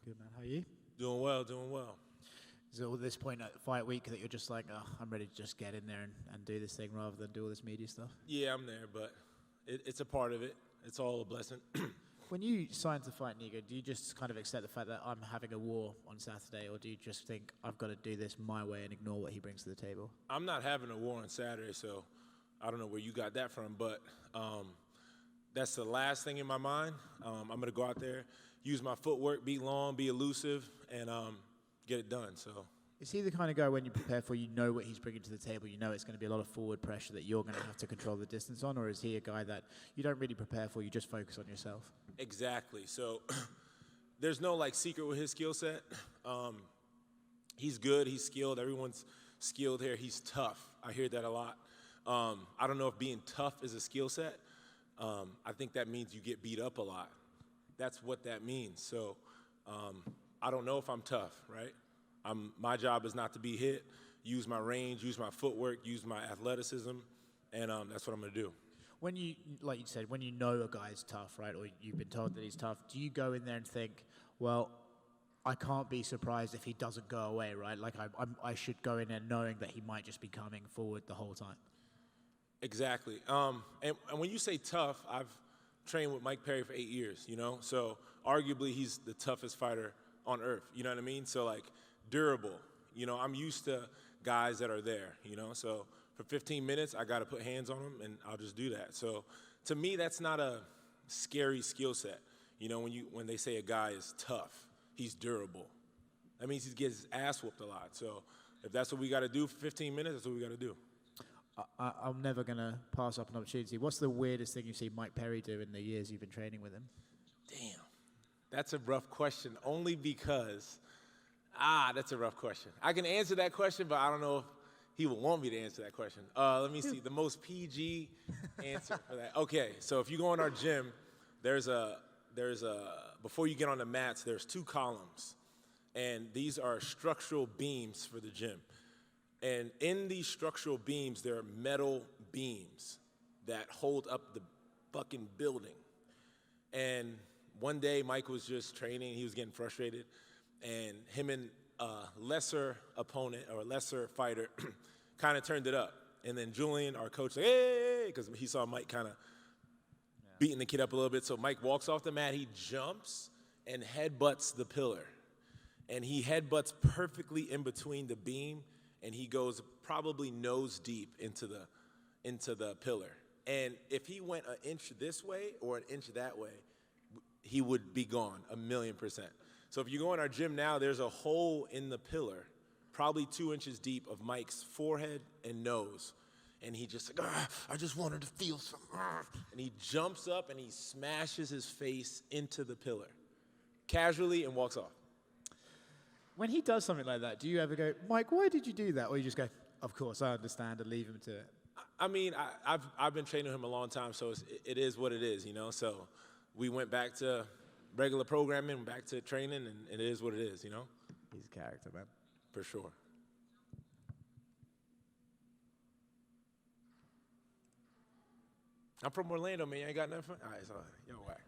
Good, man. How are you? Doing well, doing well. Is it at this point at fight week that you're just like, oh, I'm ready to just get in there and do this thing rather than do all this media stuff? Yeah, I'm there, but it's a part of it. It's all a blessing. When you signed to fight Nigo, do you just kind of accept the fact that I'm having a war on Saturday, or do you just think I've got to do this my way and ignore what he brings to the table? I'm not having a war on Saturday, so I don't know where you got that from, but that's the last thing in my mind. I'm going to go out there, use my footwork, be long, be elusive, and get it done. So. Is he the kind of guy when you prepare for, you know what he's bringing to the table, you know it's going to be a lot of forward pressure that you're going to have to control the distance on, or is he a guy that you don't really prepare for, you just focus on yourself? Exactly. So there's no like secret with his skill set. He's good, he's skilled, everyone's skilled here, he's tough. I hear that a lot. I don't know if being tough is a skill set. I think that means you get beat up a lot. That's what that means. So I don't know if I'm tough, right? My job is not to be hit, use my range, use my footwork, use my athleticism, and that's what I'm going to do. When you, like you said, when you know a guy's tough, right, or you've been told that he's tough, do you go in there and think, well, I can't be surprised if he doesn't go away, right? Like I should go in there knowing that he might just be coming forward the whole time. Exactly. And when you say tough, I've trained with Mike Perry for 8 years, you know? So arguably he's the toughest fighter on earth, you know what I mean? So like durable, you know, I'm used to guys that are there, you know? So for 15 minutes, I got to put hands on them and I'll just do that. So to me, that's not a scary skill set. You know, when they say a guy is tough, he's durable. That means he gets his ass whooped a lot. So if that's what we got to do for 15 minutes, that's what we got to do. I'm never going to pass up an opportunity. What's the weirdest thing you've seen Mike Perry do in the years you've been training with him? Damn. That's a rough question, only because, that's a rough question. I can answer that question, but I don't know if he would want me to answer that question. Let me see, the most PG answer for that. Okay, so if you go in our gym, before you get on the mats, there's 2 columns, and these are structural beams for the gym. And in these structural beams, there are metal beams that hold up the fucking building. And one day, Mike was just training, he was getting frustrated, and him and a lesser opponent or a lesser fighter kind of turned it up. And then Julian, our coach, said, hey, because he saw Mike kind of beating the kid up a little bit. So Mike walks off the mat, he jumps and headbutts the pillar. And he headbutts perfectly in between the beam, and he goes probably nose deep into the pillar. And if he went an inch this way or an inch that way, he would be gone 1,000,000%. So if you go in our gym now, there's a hole in the pillar, probably 2 inches deep, of Mike's forehead and nose. And he just like, I just wanted to feel some. And he jumps up and he smashes his face into the pillar, casually, and walks off. When he does something like that, do you ever go, Mike, why did you do that? Or you just go, of course, I understand, and leave him to it? I mean, I've been training him a long time, so it is what it is, you know? So we went back to regular programming, back to training, and it is what it is, you know? He's a character, man. For sure. I'm from Orlando, man. You ain't got nothing? All right, so yo, whack.